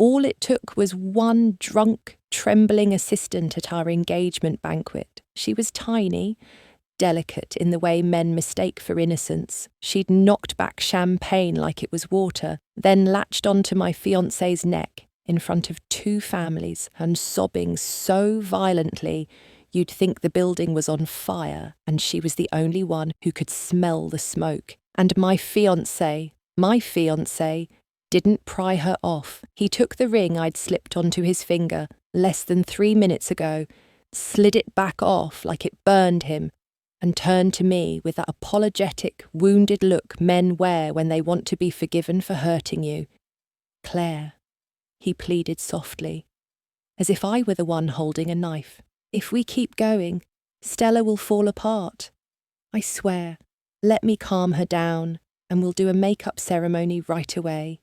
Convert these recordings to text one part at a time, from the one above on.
All it took was one drunk, trembling assistant at our engagement banquet. She was tiny, delicate in the way men mistake for innocence. She'd knocked back champagne like it was water, then latched onto my fiancé's neck in front of 2 families and sobbing so violently you'd think the building was on fire and she was the only one who could smell the smoke. And my fiancé, didn't pry her off. He took the ring I'd slipped onto his finger less than 3 minutes ago, slid it back off like it burned him, and turned to me with that apologetic, wounded look men wear when they want to be forgiven for hurting you. "Claire," he pleaded softly, as if I were the one holding a knife. "If we keep going, Stella will fall apart. I swear, let me calm her down, and we'll do a make-up ceremony right away.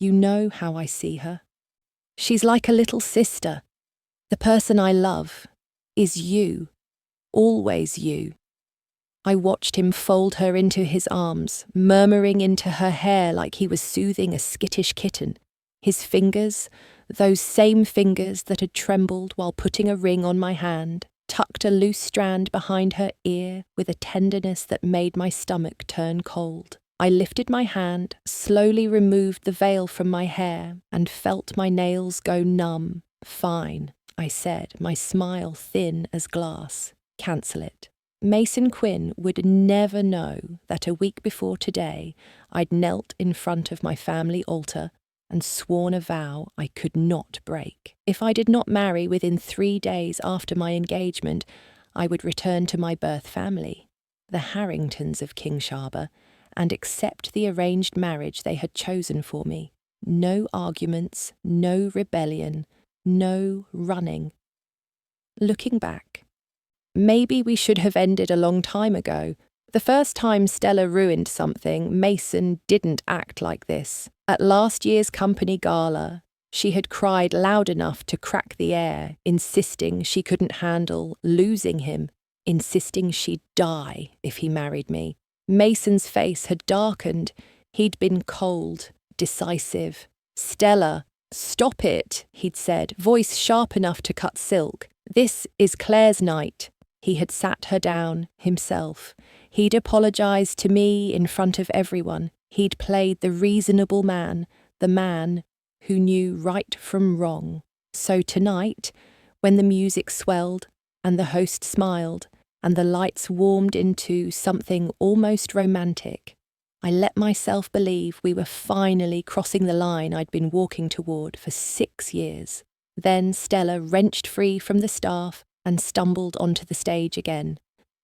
You know how I see her. She's like a little sister. The person I love is you, always you." I watched him fold her into his arms, murmuring into her hair like he was soothing a skittish kitten. His fingers, those same fingers that had trembled while putting a ring on my hand, tucked a loose strand behind her ear with a tenderness that made my stomach turn cold. I lifted my hand, slowly removed the veil from my hair, and felt my nails go numb. "Fine," I said, my smile thin as glass. "Cancel it." Mason Quinn would never know that a week before today I'd knelt in front of my family altar and sworn a vow I could not break. If I did not marry within 3 days after my engagement, I would return to my birth family, the Harringtons of Kingsharbor, and accept the arranged marriage they had chosen for me. No arguments, no rebellion, no running. Looking back, maybe we should have ended a long time ago. The first time Stella ruined something, Mason didn't act like this. At last year's company gala, she had cried loud enough to crack the air, insisting she couldn't handle losing him, insisting she'd die if he married me. Mason's face had darkened. He'd been cold, decisive. "Stella, stop it," he'd said, voice sharp enough to cut silk. "This is Claire's night." He had sat her down himself. He'd apologised to me in front of everyone. He'd played the reasonable man, the man who knew right from wrong. So tonight, when the music swelled and the host smiled and the lights warmed into something almost romantic, I let myself believe we were finally crossing the line I'd been walking toward for 6 years. Then Stella wrenched free from the staff and stumbled onto the stage again.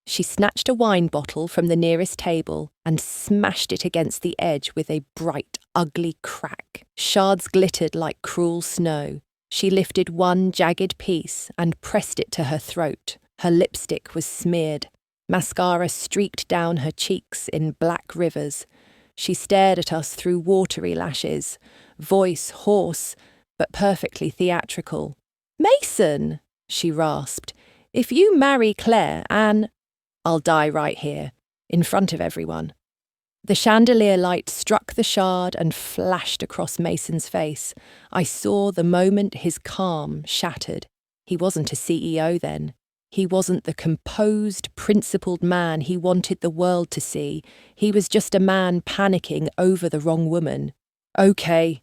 She snatched a wine bottle from the nearest table and smashed it against the edge with a bright, ugly crack. Shards glittered like cruel snow. She lifted one jagged piece and pressed it to her throat. Her lipstick was smeared. Mascara streaked down her cheeks in black rivers. She stared at us through watery lashes, voice hoarse but perfectly theatrical. "Mason!" she rasped. "If you marry Claire, Anne, I'll die right here, in front of everyone." The chandelier light struck the shard and flashed across Mason's face. I saw the moment his calm shattered. He wasn't a CEO then. He wasn't the composed, principled man he wanted the world to see. He was just a man panicking over the wrong woman. Okay,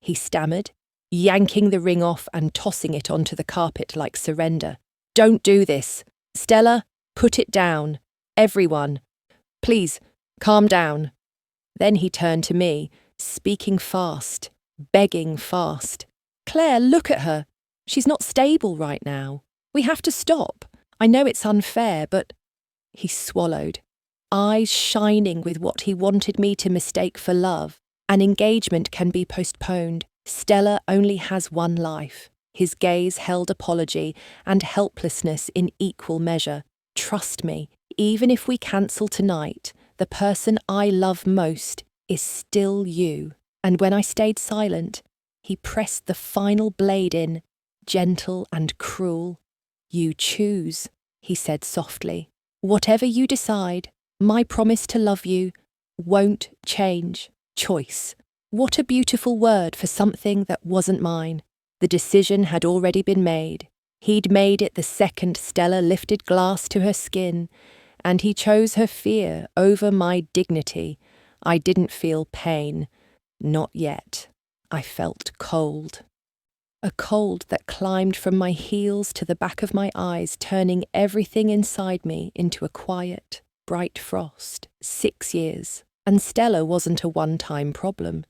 he stammered, yanking the ring off and tossing it onto the carpet like surrender. "Don't do this. Stella, put it down. Everyone. Please, calm down." Then he turned to me, speaking fast, begging fast. "Claire, look at her. She's not stable right now. We have to stop. I know it's unfair, but—" He swallowed, eyes shining with what he wanted me to mistake for love. "An engagement can be postponed. Stella only has one life." His gaze held apology and helplessness in equal measure. "Trust me, even if we cancel tonight, the person I love most is still you." And when I stayed silent, he pressed the final blade in, gentle and cruel. "You choose," he said softly. "Whatever you decide, my promise to love you won't change. Choice. What a beautiful word for something that wasn't mine. The decision had already been made. He'd made it the second Stella lifted glass to her skin, and he chose her fear over my dignity. I didn't feel pain. Not yet. I felt cold. A cold that climbed from my heels to the back of my eyes, turning everything inside me into a quiet, bright frost. 6 years. And Stella wasn't a one-time problem.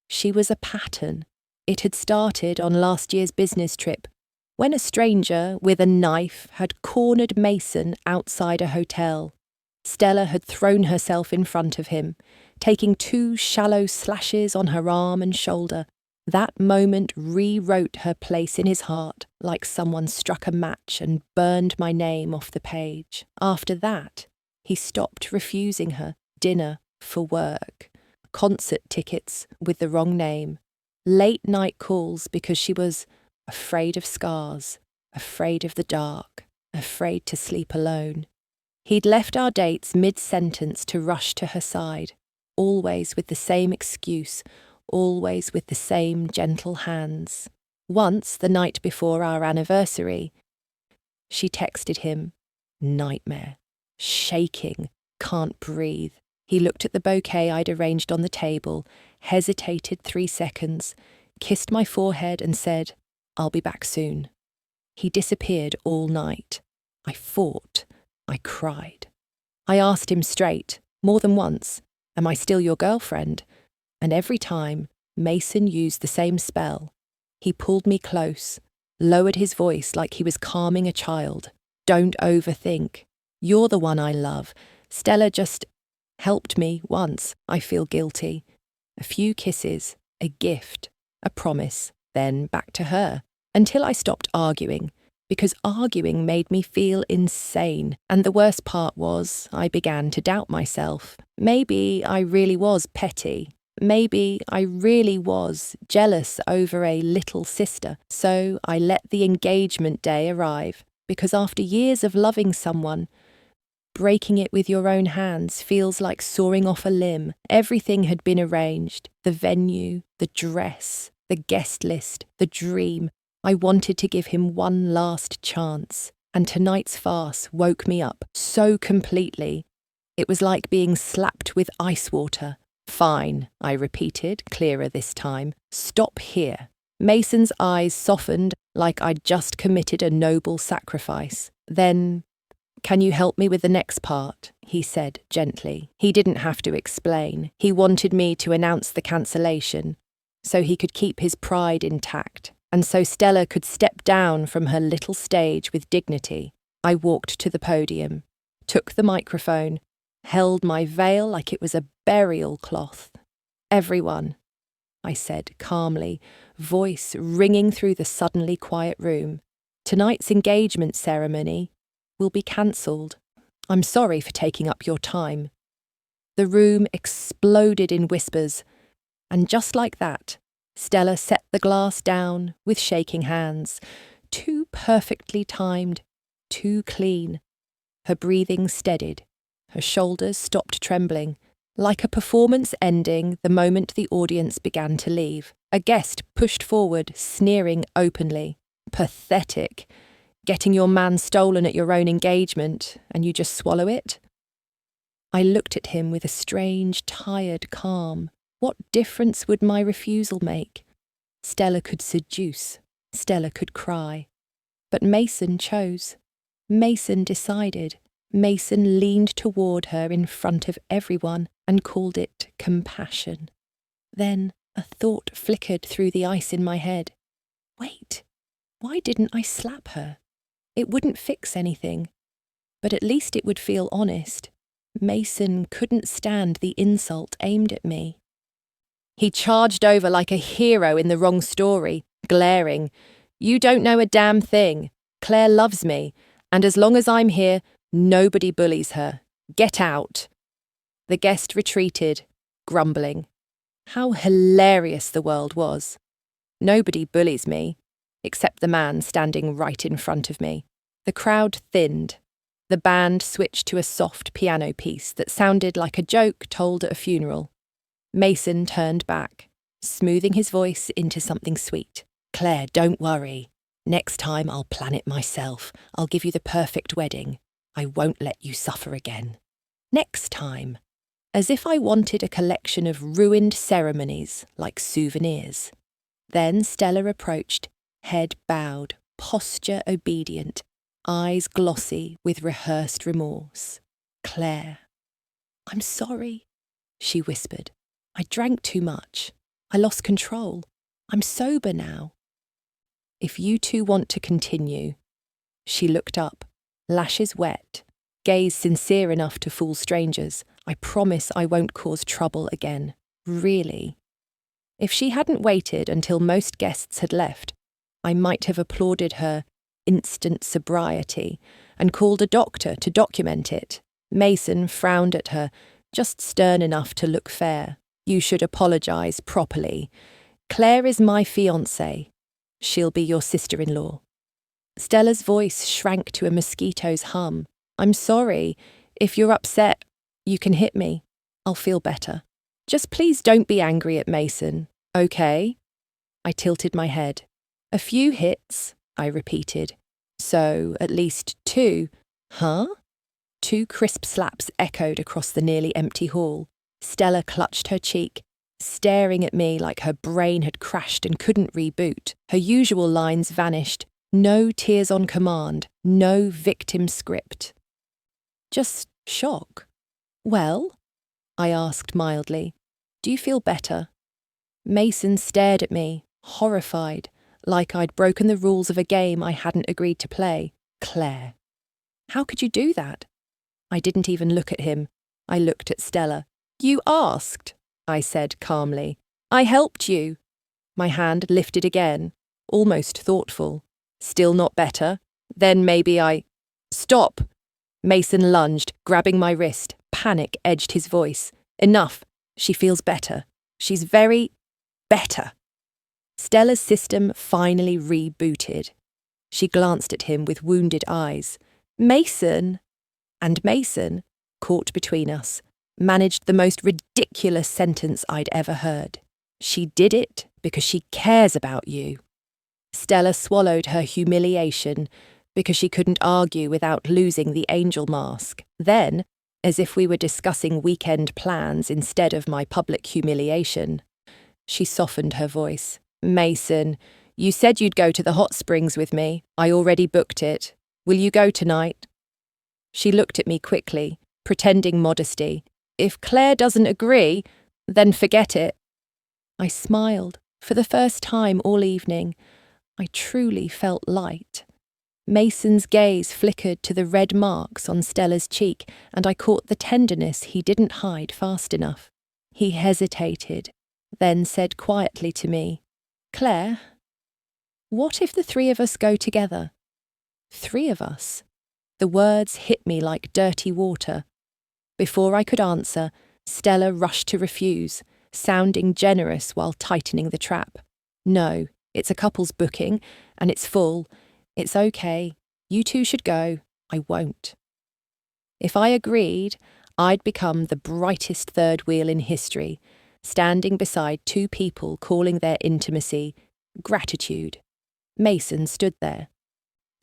She was a pattern. It had started on last year's business trip, when a stranger with a knife had cornered Mason outside a hotel. Stella had thrown herself in front of him, taking 2 shallow slashes on her arm and shoulder. That moment rewrote her place in his heart, like someone struck a match and burned my name off the page. After that, he stopped refusing her dinner for work, concert tickets with the wrong name, late-night calls because she was afraid of scars, afraid of the dark, afraid to sleep alone. He'd left our dates mid-sentence to rush to her side, always with the same excuse, always with the same gentle hands. Once, the night before our anniversary, she texted him, "Nightmare, shaking, can't breathe." He looked at the bouquet I'd arranged on the table, hesitated 3 seconds, kissed my forehead and said, "I'll be back soon." He disappeared all night. I fought. I cried. I asked him straight, more than once, "Am I still your girlfriend?" And every time, Mason used the same spell. He pulled me close, lowered his voice like he was calming a child. "Don't overthink. You're the one I love. Stella just helped me once. I feel guilty." A few kisses, a gift, a promise, then back to her. Until I stopped arguing, because arguing made me feel insane. And the worst part was, I began to doubt myself. Maybe I really was petty. Maybe I really was jealous over a little sister. So I let the engagement day arrive, because after years of loving someone, breaking it with your own hands feels like soaring off a limb. Everything had been arranged. The venue, the dress, the guest list, the dream. I wanted to give him one last chance. And tonight's farce woke me up so completely. It was like being slapped with ice water. "Fine," I repeated, clearer this time. "Stop here." Mason's eyes softened like I'd just committed a noble sacrifice. Then, "Can you help me with the next part?" he said gently. He didn't have to explain. He wanted me to announce the cancellation, so he could keep his pride intact, and so Stella could step down from her little stage with dignity. I walked to the podium, took the microphone, held my veil like it was a burial cloth. "Everyone," I said calmly, voice ringing through the suddenly quiet room, "tonight's engagement ceremony will be cancelled. I'm sorry for taking up your time." The room exploded in whispers, and just like that, Stella set the glass down with shaking hands, too perfectly timed, too clean. Her breathing steadied, her shoulders stopped trembling. Like a performance ending the moment the audience began to leave. A guest pushed forward, sneering openly. "Pathetic. Getting your man stolen at your own engagement, and you just swallow it?" I looked at him with a strange, tired calm. What difference would my refusal make? Stella could seduce. Stella could cry. But Mason chose. Mason decided. Mason leaned toward her in front of everyone and called it compassion. Then a thought flickered through the ice in my head. Wait, why didn't I slap her? It wouldn't fix anything, but at least it would feel honest. Mason couldn't stand the insult aimed at me. He charged over like a hero in the wrong story, glaring. "You don't know a damn thing. Claire loves me, and as long as I'm here, nobody bullies her. Get out." The guest retreated, grumbling. How hilarious the world was. Nobody bullies me, except the man standing right in front of me. The crowd thinned. The band switched to a soft piano piece that sounded like a joke told at a funeral. Mason turned back. smoothing his voice into something sweet. Claire, don't worry. Next time I'll plan it myself. I'll give you the perfect wedding. I won't let you suffer again. Next time. As if I wanted a collection of ruined ceremonies like souvenirs. Then Stella approached, head bowed, posture obedient, eyes glossy with rehearsed remorse. Claire. I'm sorry, she whispered. I drank too much. I lost control. I'm sober now. If you two want to continue. She looked up, lashes wet, gaze sincere enough to fool strangers. I promise I won't cause trouble again. Really. If she hadn't waited until most guests had left, I might have applauded her instant sobriety and called a doctor to document it. Mason frowned at her, just stern enough to look fair. You should apologise properly. Claire is my fiancée. She'll be your sister-in-law. Stella's voice shrank to a mosquito's hum. I'm sorry. If you're upset, you can hit me. I'll feel better. Just please don't be angry at Mason, okay? I tilted my head. A few hits, I repeated. So, at least 2. Huh? 2 crisp slaps echoed across the nearly empty hall. Stella clutched her cheek, staring at me like her brain had crashed and couldn't reboot. Her usual lines vanished. No tears on command, no victim script. Just shock. Well? I asked mildly. Do you feel better? Mason stared at me, horrified, like I'd broken the rules of a game I hadn't agreed to play. Claire. How could you do that? I didn't even look at him. I looked at Stella. You asked, I said calmly. I helped you. My hand lifted again, almost thoughtful. Still not better? Then maybe I... Stop! Mason lunged, grabbing my wrist. Panic edged his voice. Enough. She feels better. She's very... better. Stella's system finally rebooted. She glanced at him with wounded eyes. Mason! And Mason, caught between us, managed the most ridiculous sentence I'd ever heard. She did it because she cares about you. Stella swallowed her humiliation because she couldn't argue without losing the angel mask. Then, as if we were discussing weekend plans instead of my public humiliation, she softened her voice. Mason, you said you'd go to the hot springs with me. I already booked it. Will you go tonight? She looked at me quickly, pretending modesty. If Claire doesn't agree, then forget it. I smiled. For the first time all evening, I truly felt light. Mason's gaze flickered to the red marks on Stella's cheek, and I caught the tenderness he didn't hide fast enough. He hesitated, then said quietly to me, Claire, what if the 3 of us go together? 3 of us? The words hit me like dirty water. Before I could answer, Stella rushed to refuse, sounding generous while tightening the trap. No, it's a couple's booking, and it's full. It's okay. You 2 should go. I won't. If I agreed, I'd become the brightest third wheel in history, standing beside 2 people calling their intimacy gratitude. Mason stood there,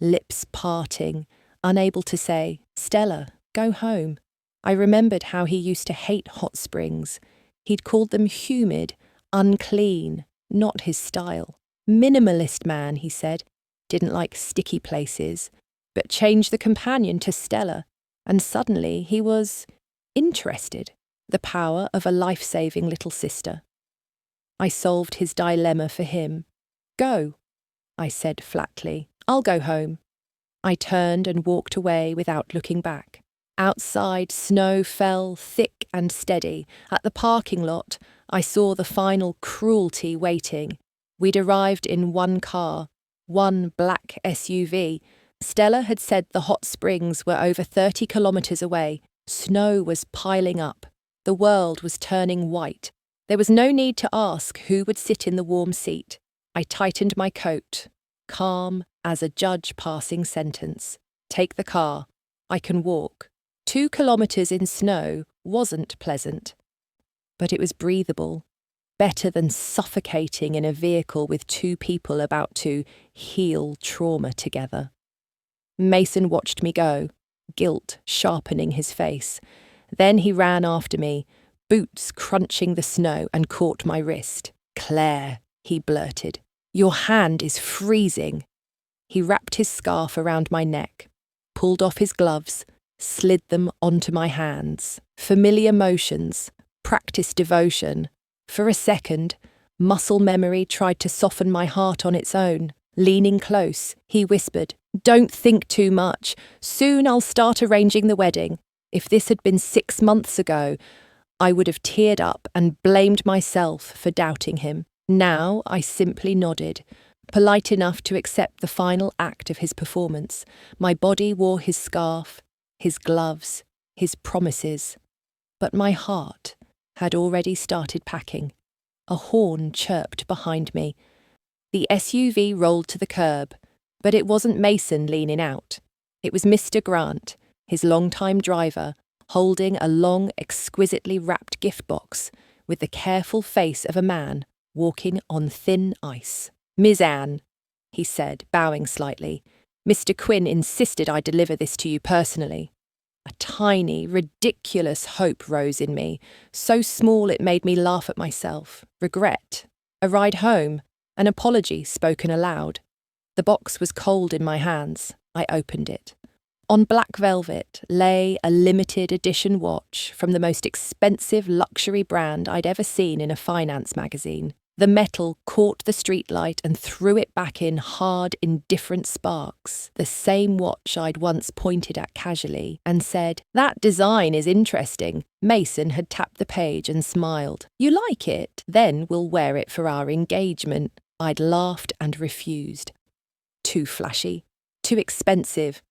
lips parting, unable to say, Stella, go home. I remembered how he used to hate hot springs. He'd called them humid, unclean, not his style. Minimalist man, he said. Didn't like sticky places, but changed the companion to Stella, and suddenly he was interested. The power of a life-saving little sister. I solved his dilemma for him. Go, I said flatly. I'll go home. I turned and walked away without looking back. Outside, snow fell thick and steady. At the parking lot, I saw the final cruelty waiting. We'd arrived in 1 car, 1 black SUV. Stella had said the hot springs were over 30 kilometres away. Snow was piling up. The world was turning white. There was no need to ask who would sit in the warm seat. I tightened my coat, calm as a judge passing sentence. Take the car. I can walk. 2 kilometres in snow wasn't pleasant, but it was breathable. Better than suffocating in a vehicle with two people about to heal trauma together. Mason watched me go, guilt sharpening his face. Then he ran after me, boots crunching the snow, and caught my wrist. "Claire," he blurted, "your hand is freezing." He wrapped his scarf around my neck, pulled off his gloves, slid them onto my hands. Familiar motions, practiced devotion. For a second, muscle memory tried to soften my heart on its own. Leaning close, he whispered, "Don't think too much. Soon I'll start arranging the wedding." If this had been 6 months ago, I would have teared up and blamed myself for doubting him. Now I simply nodded, polite enough to accept the final act of his performance. My body wore his scarf, his gloves, his promises. But my heart had already started packing. A horn chirped behind me. The SUV rolled to the curb, but it wasn't Mason leaning out. It was Mr. Grant, his longtime driver, holding a long, exquisitely wrapped gift box with the careful face of a man walking on thin ice. "Miss Anne," he said, bowing slightly, "Mr. Quinn insisted I deliver this to you personally." A tiny, ridiculous hope rose in me, so small it made me laugh at myself. Regret, a ride home, an apology spoken aloud. The box was cold in my hands. I opened it. On black velvet lay a limited edition watch from the most expensive luxury brand I'd ever seen in a finance magazine. The metal caught the streetlight and threw it back in hard, indifferent sparks. The same watch I'd once pointed at casually and said, "That design is interesting." Mason had tapped the page and smiled. "You like it? Then we'll wear it for our engagement." I'd laughed and refused. Too flashy. Too expensive.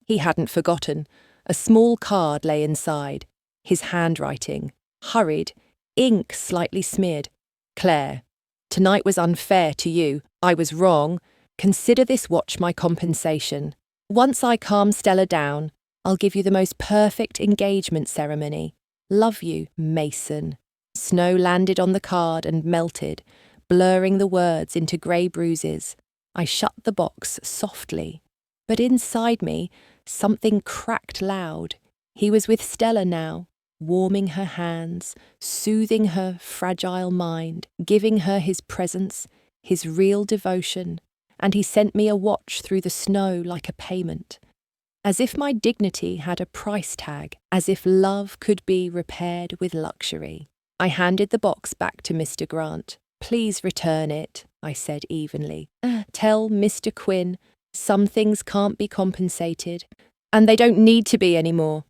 He hadn't forgotten. A small card lay inside. His handwriting. Hurried. Ink slightly smeared. "Claire, tonight was unfair to you. I was wrong. Consider this watch my compensation. Once I calm Stella down, I'll give you the most perfect engagement ceremony. Love you, Mason." Snow landed on the card and melted, blurring the words into grey bruises. I shut the box softly, but inside me, something cracked loud. He was with Stella now, warming her hands, soothing her fragile mind, giving her his presence, his real devotion, and he sent me a watch through the snow like a payment. As if my dignity had a price tag, as if love could be repaired with luxury. I handed the box back to Mr. Grant. "Please return it," I said evenly. "Tell Mr. Quinn some things can't be compensated, and they don't need to be anymore."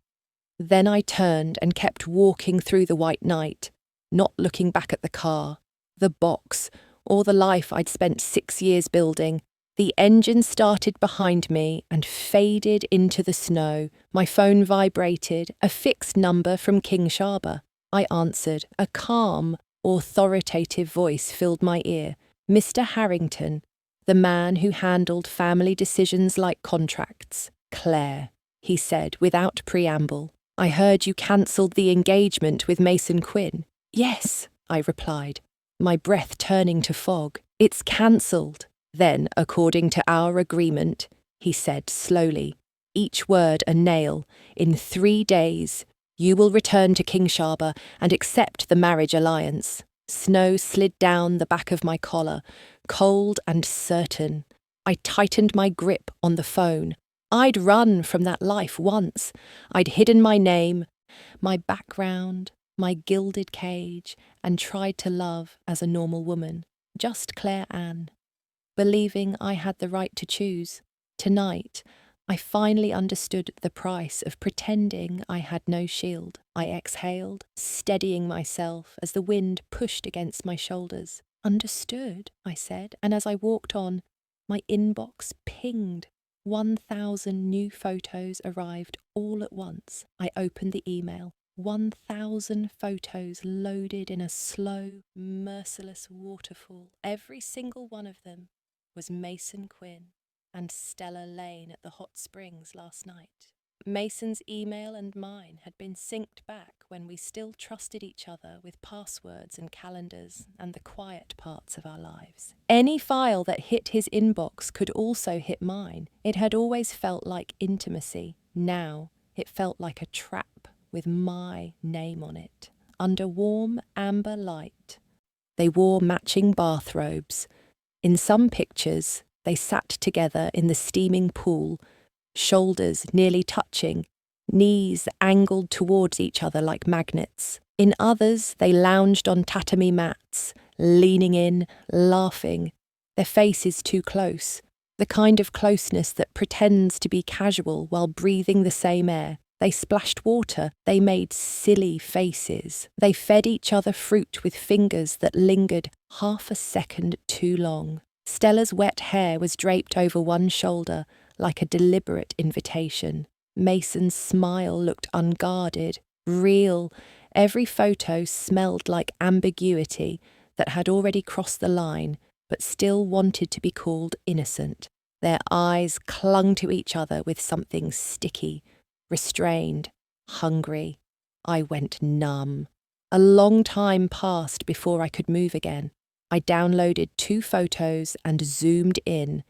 Then I turned and kept walking through the white night, not looking back at the car, the box, or the life I'd spent 6 years building. The engine started behind me and faded into the snow. My phone vibrated, a fixed number from King Shaba. I answered. A calm, authoritative voice filled my ear. "Mr. Harrington, the man who handled family decisions like contracts." "Claire," he said without preamble. "I heard you cancelled the engagement with Mason Quinn." "Yes," I replied, my breath turning to fog. "It's cancelled." "Then, according to our agreement," he said slowly, each word a nail, "in 3 days, you will return to King Shaba and accept the marriage alliance." Snow slid down the back of my collar, cold and certain. I tightened my grip on the phone. I'd run from that life once. I'd hidden my name, my background, my gilded cage, and tried to love as a normal woman, just Claire Anne, believing I had the right to choose. Tonight, I finally understood the price of pretending I had no shield. I exhaled, steadying myself as the wind pushed against my shoulders. "Understood," I said, and as I walked on, my inbox pinged. 1,000 new photos arrived all at once. I opened the email. 1,000 photos loaded in a slow, merciless waterfall. Every single one of them was Mason Quinn and Stella Lane at the hot springs last night. Mason's email and mine had been synced back when we still trusted each other with passwords and calendars and the quiet parts of our lives. Any file that hit his inbox could also hit mine. It had always felt like intimacy. Now it felt like a trap with my name on it, under warm amber light. They wore matching bathrobes. In some pictures, they sat together in the steaming pool, shoulders nearly touching, knees angled towards each other like magnets. In others, they lounged on tatami mats, leaning in, laughing, their faces too close, the kind of closeness that pretends to be casual while breathing the same air. They splashed water, they made silly faces. They fed each other fruit with fingers that lingered half a second too long. Stella's wet hair was draped over one shoulder, like a deliberate invitation. Mason's smile looked unguarded, real. Every photo smelled like ambiguity that had already crossed the line, but still wanted to be called innocent. Their eyes clung to each other with something sticky, restrained, hungry. I went numb. A long time passed before I could move again. I downloaded 2 photos and zoomed in,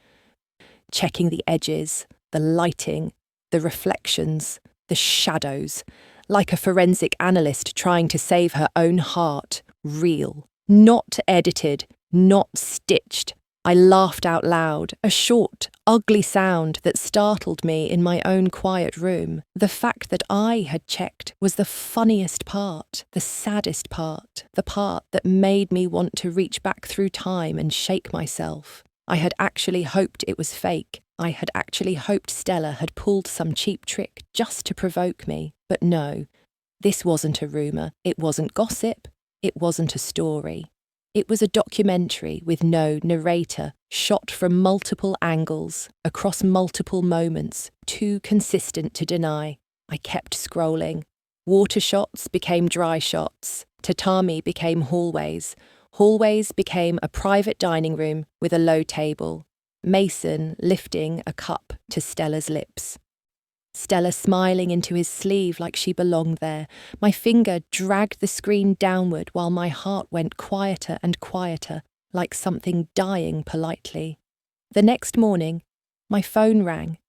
checking the edges, the lighting, the reflections, the shadows, like a forensic analyst trying to save her own heart. Real. Not edited, not stitched. I laughed out loud, a short, ugly sound that startled me in my own quiet room. The fact that I had checked was the funniest part, the saddest part, the part that made me want to reach back through time and shake myself. I had actually hoped it was fake. I had actually hoped Stella had pulled some cheap trick just to provoke me. But no, this wasn't a rumour. It wasn't gossip. It wasn't a story. It was a documentary with no narrator, shot from multiple angles, across multiple moments, too consistent to deny. I kept scrolling. Water shots became dry shots. Tatami became hallways. Hallways became a private dining room with a low table. Mason lifting a cup to Stella's lips. Stella smiling into his sleeve like she belonged there. My finger dragged the screen downward while my heart went quieter and quieter, like something dying politely. The next morning, my phone rang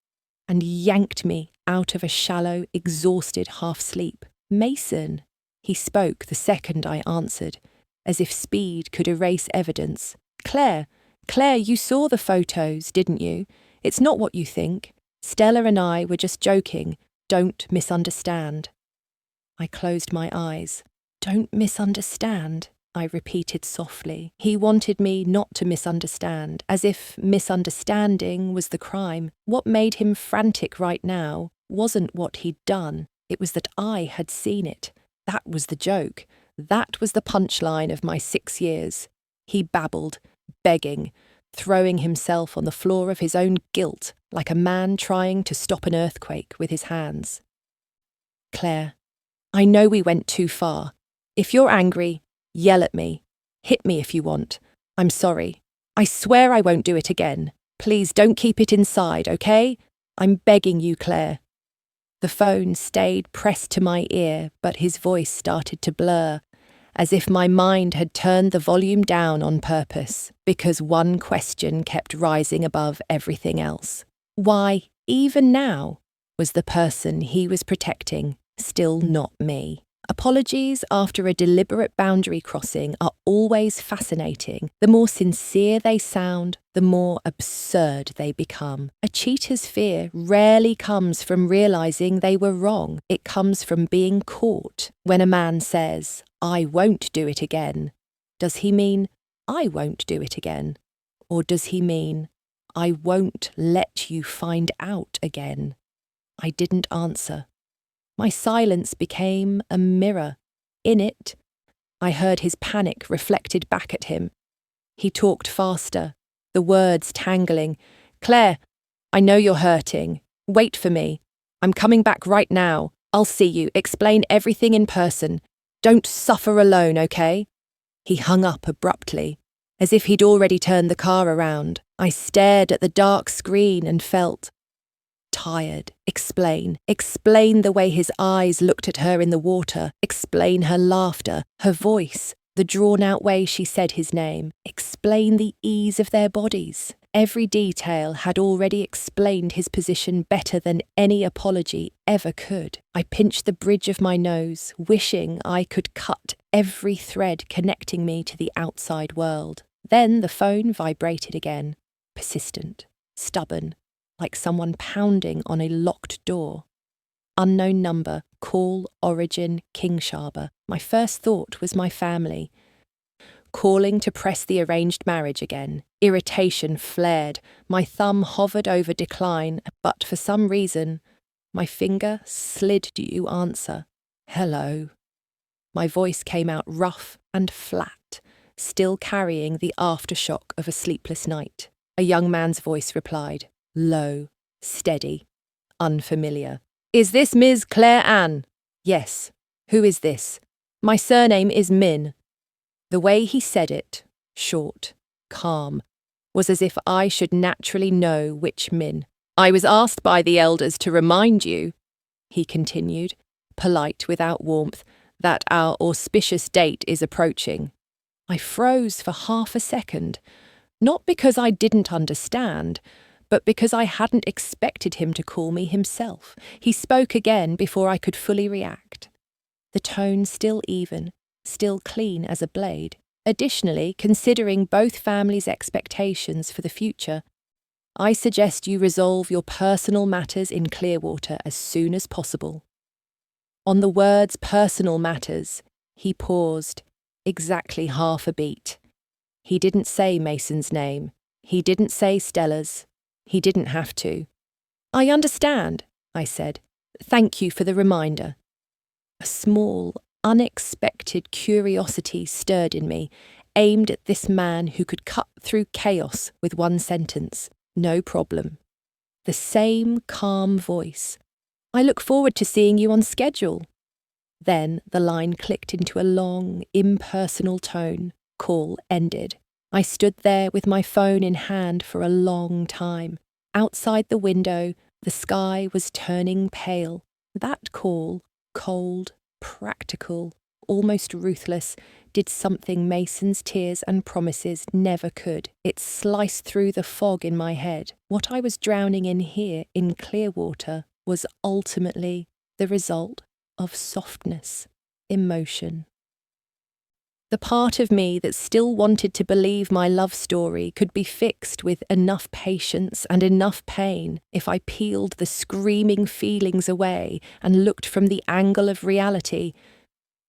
and yanked me out of a shallow, exhausted half-sleep. Mason, he spoke the second I answered, as if speed could erase evidence. Claire, you saw the photos, didn't you? It's not what you think. Stella and I were just joking. Don't misunderstand. I closed my eyes. Don't misunderstand, I repeated softly. He wanted me not to misunderstand, as if misunderstanding was the crime. What made him frantic right now wasn't what he'd done. It was that I had seen it. That was the joke. That was the punchline of my 6 years. He babbled, begging, throwing himself on the floor of his own guilt, like a man trying to stop an earthquake with his hands. Claire, I know we went too far. If you're angry, yell at me. Hit me if you want. I'm sorry. I swear I won't do it again. Please don't keep it inside, okay? I'm begging you, Claire. The phone stayed pressed to my ear, but his voice started to blur, as if my mind had turned the volume down on purpose, because one question kept rising above everything else. Why, even now, was the person he was protecting still not me? Apologies after a deliberate boundary crossing are always fascinating. The more sincere they sound, the more absurd they become. A cheater's fear rarely comes from realizing they were wrong. It comes from being caught. When a man says, "I won't do it again," does he mean, "I won't do it again"? Or does he mean, "I won't let you find out again"? I didn't answer. My silence became a mirror. In it, I heard his panic reflected back at him. He talked faster, the words tangling. "Claire, I know you're hurting. Wait for me. I'm coming back right now. I'll see you. Explain everything in person. Don't suffer alone, okay?" He hung up abruptly, as if he'd already turned the car around. I stared at the dark screen and felt tired. Explain. Explain the way his eyes looked at her in the water. Explain her laughter, her voice, the drawn-out way she said his name. Explain the ease of their bodies. Every detail had already explained his position better than any apology ever could. I pinched the bridge of my nose, wishing I could cut every thread connecting me to the outside world. Then the phone vibrated again, persistent, stubborn, like someone pounding on a locked door. Unknown number, call, origin, Kingshaba. My first thought was my family. Calling to press the arranged marriage again. Irritation flared. My thumb hovered over decline, but for some reason, my finger slid to answer. Hello. My voice came out rough and flat, still carrying the aftershock of a sleepless night. A young man's voice replied, low, steady, unfamiliar. Is this Ms. Claire Anne? Yes. Who is this? My surname is Min. The way he said it, short, calm, was as if I should naturally know which Min. I was asked by the elders to remind you, he continued, polite without warmth, that our auspicious date is approaching. I froze for half a second, not because I didn't understand, but because I hadn't expected him to call me himself. He spoke again before I could fully react. The tone still even, still clean as a blade. Additionally, considering both families' expectations for the future, I suggest you resolve your personal matters in Clearwater as soon as possible. On the words personal matters, he paused, exactly half a beat. He didn't say Mason's name. He didn't say Stella's. He didn't have to. I understand, I said. Thank you for the reminder. A small, unexpected curiosity stirred in me, aimed at this man who could cut through chaos with one sentence. No problem. The same calm voice. I look forward to seeing you on schedule. Then the line clicked into a long, impersonal tone. Call ended. I stood there with my phone in hand for a long time. Outside the window, the sky was turning pale. That call, cold, practical, almost ruthless, did something Mason's tears and promises never could. It sliced through the fog in my head. What I was drowning in here, in Clearwater, was ultimately the result of softness, emotion. The part of me that still wanted to believe my love story could be fixed with enough patience and enough pain if I peeled the screaming feelings away and looked from the angle of reality.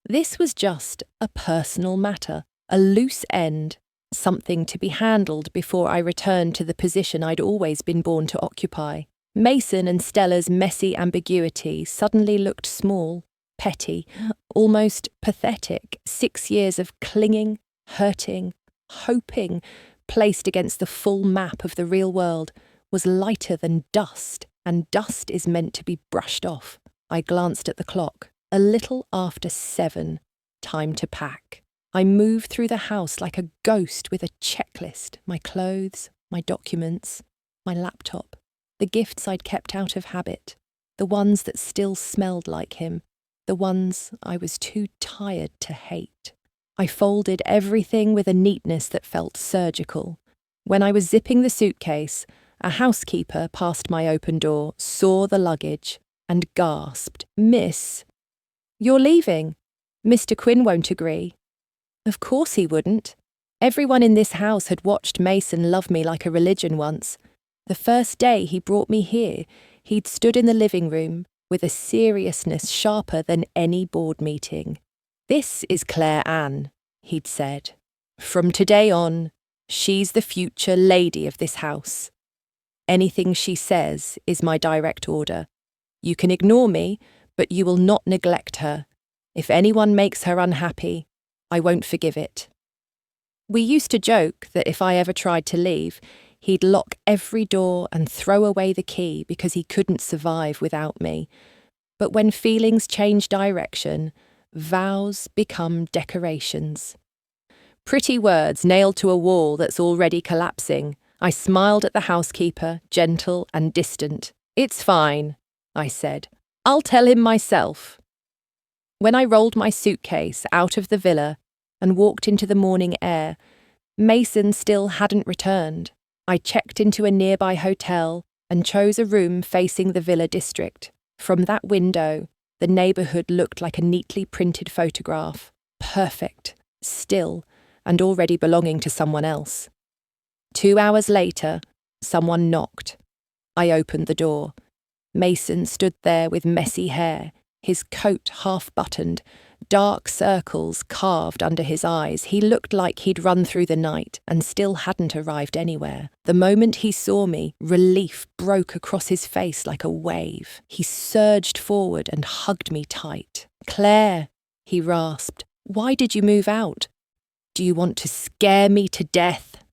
This was just a personal matter, a loose end, something to be handled before I returned to the position I'd always been born to occupy. Mason and Stella's messy ambiguity suddenly looked small, petty, almost pathetic. 6 years of clinging, hurting, hoping, placed against the full map of the real world, was lighter than dust, and dust is meant to be brushed off. I glanced at the clock. A little after 7. Time to pack. I moved through the house like a ghost with a checklist. My clothes, my documents, my laptop, the gifts I'd kept out of habit, the ones that still smelled like him, the ones I was too tired to hate. I folded everything with a neatness that felt surgical. When I was zipping the suitcase, a housekeeper passed my open door, saw the luggage, and gasped, "Miss, you're leaving. Mr. Quinn won't agree." Of course he wouldn't. Everyone in this house had watched Mason love me like a religion once. The first day he brought me here, he'd stood in the living room with a seriousness sharper than any board meeting. "This is Claire Anne," he'd said. "From today on, she's the future lady of this house. Anything she says is my direct order. You can ignore me, but you will not neglect her. If anyone makes her unhappy, I won't forgive it." We used to joke that if I ever tried to leave, he'd lock every door and throw away the key because he couldn't survive without me. But when feelings change direction, vows become decorations. Pretty words nailed to a wall that's already collapsing. I smiled at the housekeeper, gentle and distant. It's fine, I said. I'll tell him myself. When I rolled my suitcase out of the villa and walked into the morning air, Mason still hadn't returned. I checked into a nearby hotel and chose a room facing the villa district. From that window, the neighbourhood looked like a neatly printed photograph. Perfect, still, and already belonging to someone else. 2 hours later, someone knocked. I opened the door. Mason stood there with messy hair, his coat half-buttoned, dark circles carved under his eyes. He looked like he'd run through the night and still hadn't arrived anywhere. The moment he saw me, relief broke across his face like a wave. He surged forward and hugged me tight. "Claire," he rasped, "why did you move out? Do you want to scare me to death?"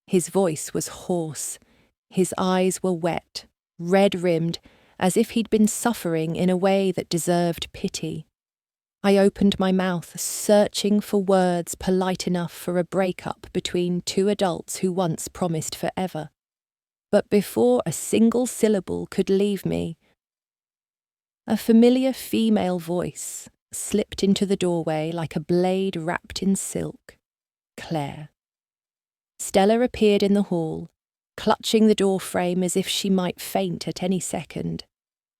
His voice was hoarse. His eyes were wet, red-rimmed, as if he'd been suffering in a way that deserved pity. I opened my mouth, searching for words polite enough for a breakup between two adults who once promised forever. But before a single syllable could leave me, a familiar female voice slipped into the doorway like a blade wrapped in silk. Claire. Stella appeared in the hall, clutching the door frame as if she might faint at any second.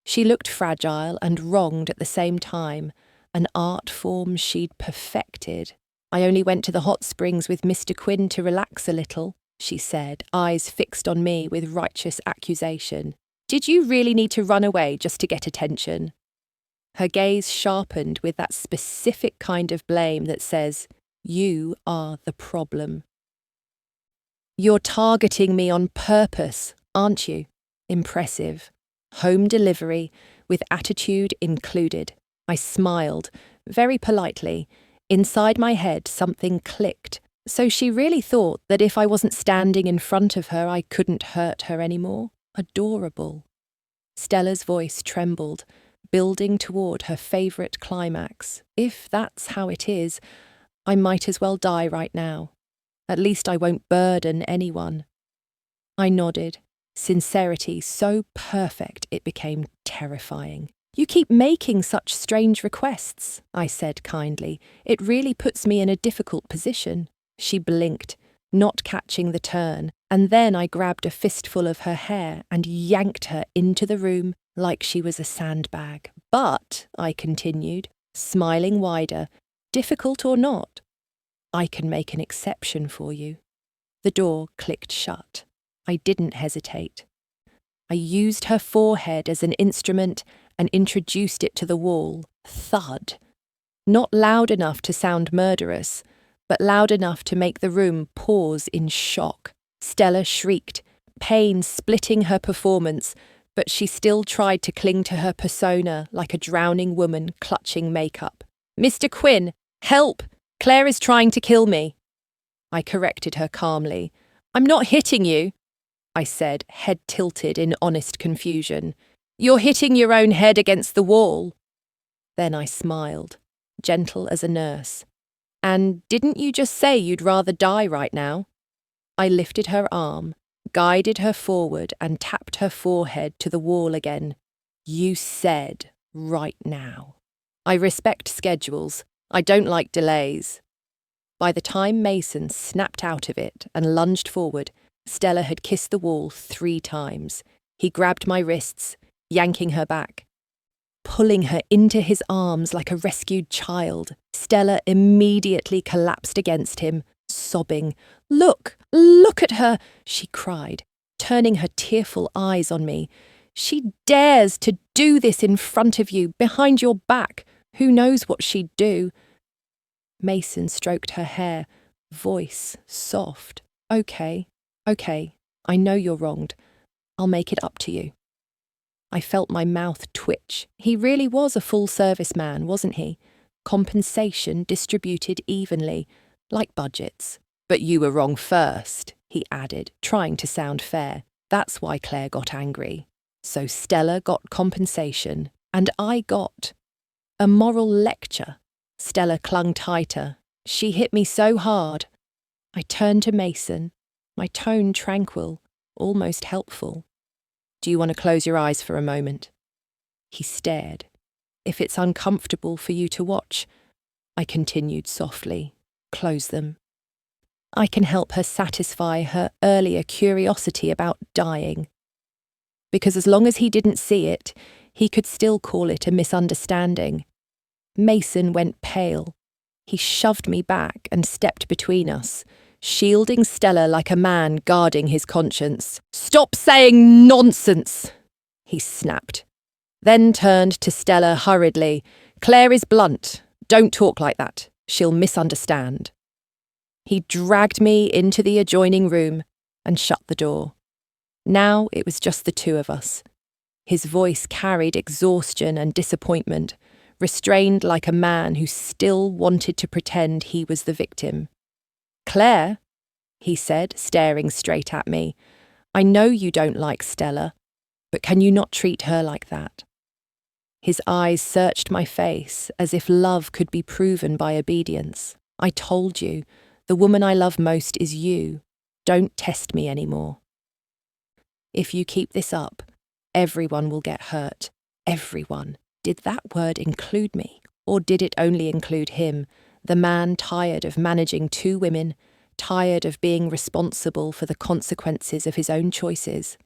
She looked fragile and wronged at the same time, an art form she'd perfected. "I only went to the hot springs with Mr. Quinn to relax a little," she said, eyes fixed on me with righteous accusation. "Did you really need to run away just to get attention?" Her gaze sharpened with that specific kind of blame that says, "You are the problem." "You're targeting me on purpose, aren't you?" Impressive. Home delivery, with attitude included. I smiled, very politely. Inside my head, something clicked. So she really thought that if I wasn't standing in front of her, I couldn't hurt her anymore? Adorable. Stella's voice trembled, building toward her favourite climax. If that's how it is, I might as well die right now. At least I won't burden anyone. I nodded, sincerity so perfect it became terrifying. "You keep making such strange requests," I said kindly. "It really puts me in a difficult position." She blinked, not catching the turn, and then I grabbed a fistful of her hair and yanked her into the room like she was a sandbag. "But," I continued, smiling wider, "difficult or not, I can make an exception for you." The door clicked shut. I didn't hesitate. I used her forehead as an instrument and introduced it to the wall. Thud. Not loud enough to sound murderous, but loud enough to make the room pause in shock. Stella shrieked, pain splitting her performance, but she still tried to cling to her persona like a drowning woman clutching makeup. "Mr. Quinn, help! Claire is trying to kill me." I corrected her calmly. "I'm not hitting you," I said, head tilted in honest confusion. "You're hitting your own head against the wall." Then I smiled, gentle as a nurse. "And didn't you just say you'd rather die right now?" I lifted her arm, guided her forward and tapped her forehead to the wall again. "You said right now. I respect schedules. I don't like delays." By the time Mason snapped out of it and lunged forward, Stella had kissed the wall 3 times. He grabbed my wrists, yanking her back, pulling her into his arms like a rescued child. Stella immediately collapsed against him, sobbing. Look at her," she cried, turning her tearful eyes on me. "She dares to do this in front of you, behind your back. Who knows what she'd do?" Mason stroked her hair, voice soft. Okay, I know you're wronged. I'll make it up to you." I felt my mouth twitch. He really was a full-service man, wasn't he? Compensation distributed evenly, like budgets. "But you were wrong first," he added, trying to sound fair. That's why Claire got angry. So Stella got compensation, and I got a moral lecture. Stella clung tighter. She hit me so hard. I turned to Mason, my tone tranquil, almost helpful. Do you want to close your eyes for a moment? He stared. If it's uncomfortable for you to watch, I continued softly, close them. I can help her satisfy her earlier curiosity about dying. Because as long as he didn't see it, he could still call it a misunderstanding. Mason went pale. He shoved me back and stepped between us, shielding Stella like a man guarding his conscience. "Stop saying nonsense!" he snapped. Then turned to Stella hurriedly. "Claire is blunt. Don't talk like that. She'll misunderstand." He dragged me into the adjoining room and shut the door. Now it was just the two of us. His voice carried exhaustion and disappointment, restrained like a man who still wanted to pretend he was the victim. "Claire," he said, staring straight at me, "I know you don't like Stella, but can you not treat her like that?" His eyes searched my face as if love could be proven by obedience. "I told you, the woman I love most is you. Don't test me anymore. If you keep this up, everyone will get hurt. Everyone." Did that word include me? Or did it only include him, the man tired of managing two women, tired of being responsible for the consequences of his own choices?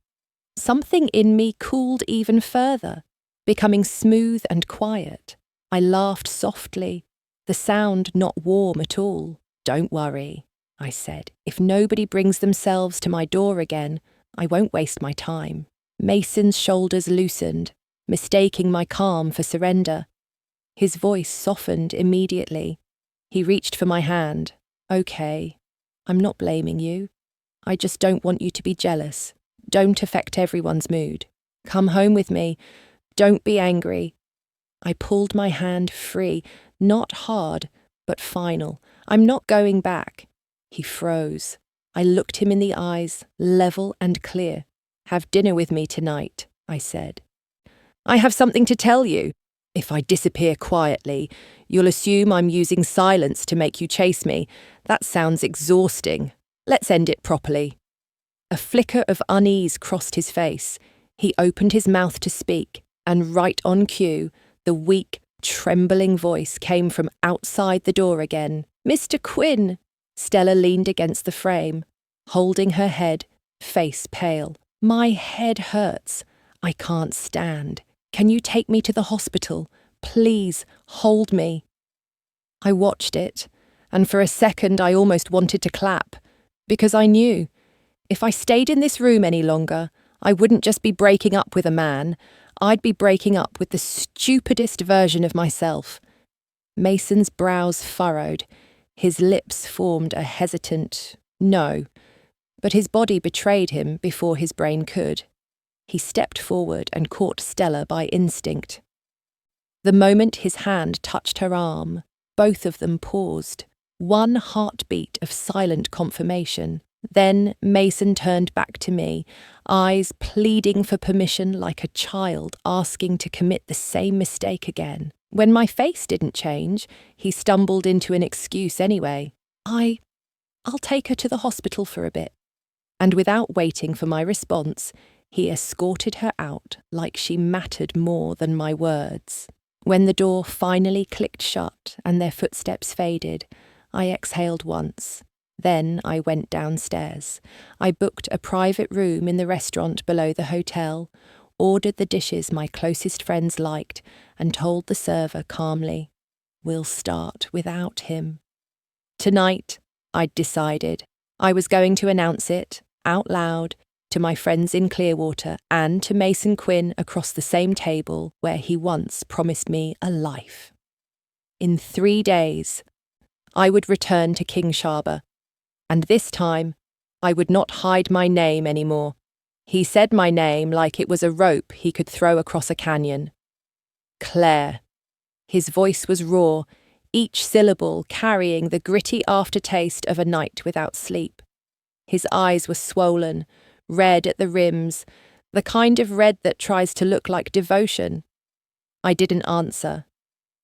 Something in me cooled even further, becoming smooth and quiet. I laughed softly, the sound not warm at all. "Don't worry," I said. "If nobody brings themselves to my door again, I won't waste my time." Mason's shoulders loosened, mistaking my calm for surrender. His voice softened immediately. He reached for my hand. "Okay, I'm not blaming you. I just don't want you to be jealous. Don't affect everyone's mood. Come home with me. Don't be angry." I pulled my hand free, not hard, but final. "I'm not going back." He froze. I looked him in the eyes, level and clear. "Have dinner with me tonight," I said. "I have something to tell you. If I disappear quietly, you'll assume I'm using silence to make you chase me. That sounds exhausting. Let's end it properly." A flicker of unease crossed his face. He opened his mouth to speak, and right on cue, the weak, trembling voice came from outside the door again. "Mr. Quinn!" Stella leaned against the frame, holding her head, face pale. "My head hurts. I can't stand. Can you take me to the hospital? Please, hold me." I watched it, and for a second I almost wanted to clap, because I knew, if I stayed in this room any longer, I wouldn't just be breaking up with a man, I'd be breaking up with the stupidest version of myself. Mason's brows furrowed, his lips formed a hesitant no, but his body betrayed him before his brain could. He stepped forward and caught Stella by instinct. The moment his hand touched her arm, both of them paused, one heartbeat of silent confirmation. Then Mason turned back to me, eyes pleading for permission like a child asking to commit the same mistake again. When my face didn't change, he stumbled into an excuse anyway. I'll take her to the hospital for a bit." And without waiting for my response, he escorted her out like she mattered more than my words. When the door finally clicked shut and their footsteps faded, I exhaled once. Then I went downstairs. I booked a private room in the restaurant below the hotel, ordered the dishes my closest friends liked, and told the server calmly, "We'll start without him." Tonight, I'd decided, I was going to announce it, out loud, to my friends in Clearwater and to Mason Quinn across the same table where he once promised me a life. In 3 days, I would return to Kingsharbor, and this time, I would not hide my name anymore. He said my name like it was a rope he could throw across a canyon. Claire. His voice was raw, each syllable carrying the gritty aftertaste of a night without sleep. His eyes were swollen, red at the rims, the kind of red that tries to look like devotion. I didn't answer.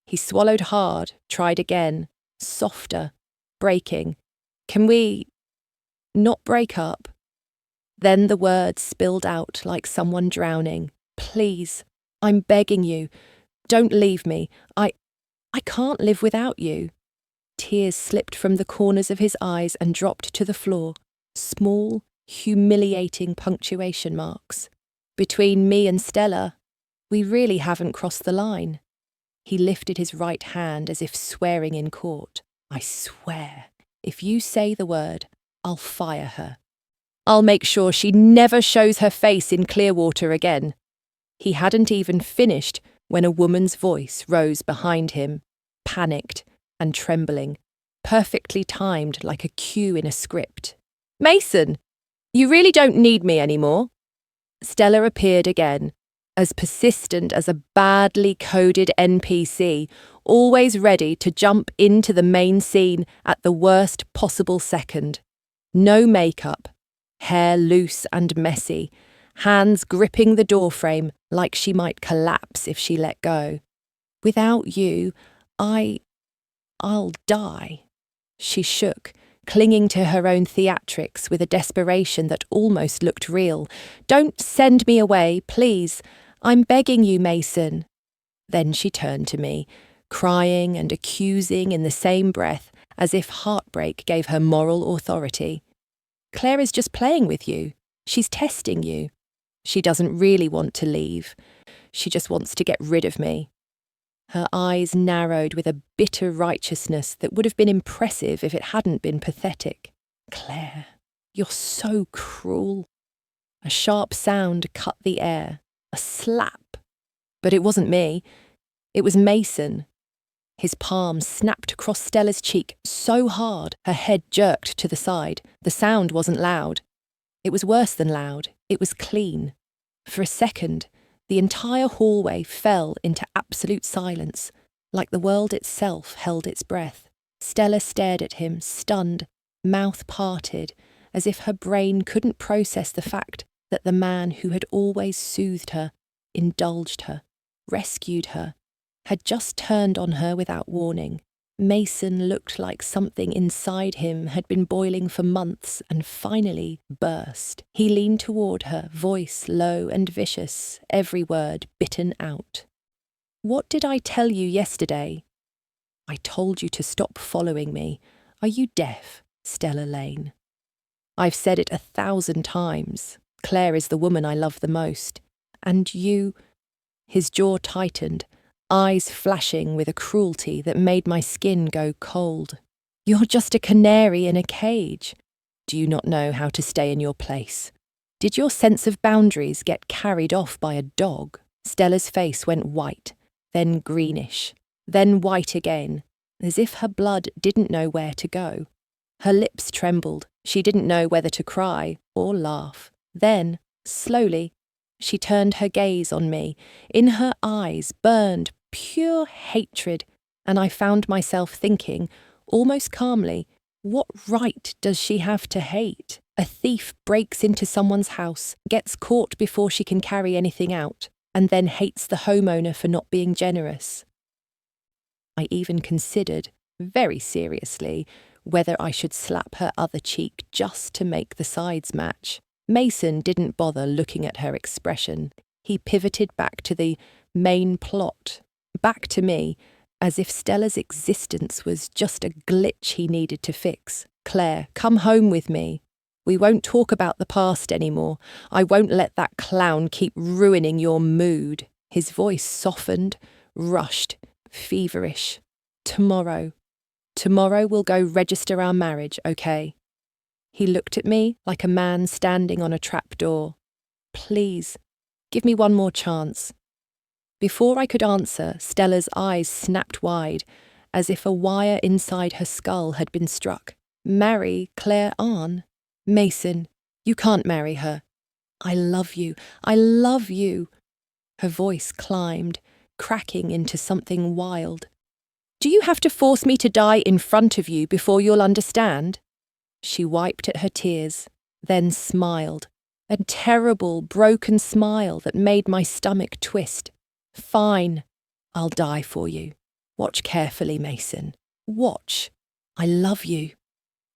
He swallowed hard, tried again, softer, breaking. "Can we not break up?" Then the words spilled out like someone drowning. Please, I'm begging you, don't leave me. I can't live without you. Tears slipped from the corners of his eyes and dropped to the floor, small, humiliating punctuation marks. Between me and Stella, we really haven't crossed the line. He lifted his right hand as if swearing in court. I swear, if you say the word, I'll fire her. I'll make sure she never shows her face in Clearwater again. He hadn't even finished when a woman's voice rose behind him, panicked and trembling, perfectly timed like a cue in a script. Mason, you really don't need me anymore. Stella appeared again, as persistent as a badly coded NPC, always ready to jump into the main scene at the worst possible second. No makeup, hair loose and messy, hands gripping the doorframe like she might collapse if she let go. Without you, I'll die. She shook, clinging to her own theatrics with a desperation that almost looked real. Don't send me away, please. I'm begging you, Mason. Then she turned to me, crying and accusing in the same breath, as if heartbreak gave her moral authority. Claire is just playing with you. She's testing you. She doesn't really want to leave. She just wants to get rid of me. Her eyes narrowed with a bitter righteousness that would have been impressive if it hadn't been pathetic. Claire, you're so cruel. A sharp sound cut the air. A slap. But it wasn't me. It was Mason. His palm snapped across Stella's cheek so hard her head jerked to the side. The sound wasn't loud. It was worse than loud. It was clean. For a second, the entire hallway fell into absolute silence, like the world itself held its breath. Stella stared at him, stunned, mouth parted, as if her brain couldn't process the fact that the man who had always soothed her, indulged her, rescued her, had just turned on her without warning. Mason looked like something inside him had been boiling for months and finally burst. He leaned toward her, voice low and vicious, every word bitten out. What did I tell you yesterday? I told you to stop following me. Are you deaf, Stella Lane? I've said it 1,000 times. Claire is the woman I love the most. And you... His jaw tightened, eyes flashing with a cruelty that made my skin go cold. You're just a canary in a cage. Do you not know how to stay in your place? Did your sense of boundaries get carried off by a dog? Stella's face went white, then greenish, then white again, as if her blood didn't know where to go. Her lips trembled. She didn't know whether to cry or laugh. Then, slowly, she turned her gaze on me. In her eyes burned pure hatred, and I found myself thinking, almost calmly, what right does she have to hate? A thief breaks into someone's house, gets caught before she can carry anything out, and then hates the homeowner for not being generous. I even considered, very seriously, whether I should slap her other cheek just to make the sides match. Mason didn't bother looking at her expression. He pivoted back to the main plot, back to me, as if Stella's existence was just a glitch he needed to fix. Claire, come home with me. We won't talk about the past anymore. I won't let that clown keep ruining your mood. His voice softened, rushed, feverish. Tomorrow we'll go register our marriage, okay? He looked at me like a man standing on a trapdoor. Please, give me one more chance. Before I could answer, Stella's eyes snapped wide, as if a wire inside her skull had been struck. Marry Claire Arne? Mason, you can't marry her. I love you. I love you. Her voice climbed, cracking into something wild. Do you have to force me to die in front of you before you'll understand? She wiped at her tears, then smiled, a terrible, broken smile that made my stomach twist. Fine, I'll die for you. Watch carefully, Mason. Watch. I love you.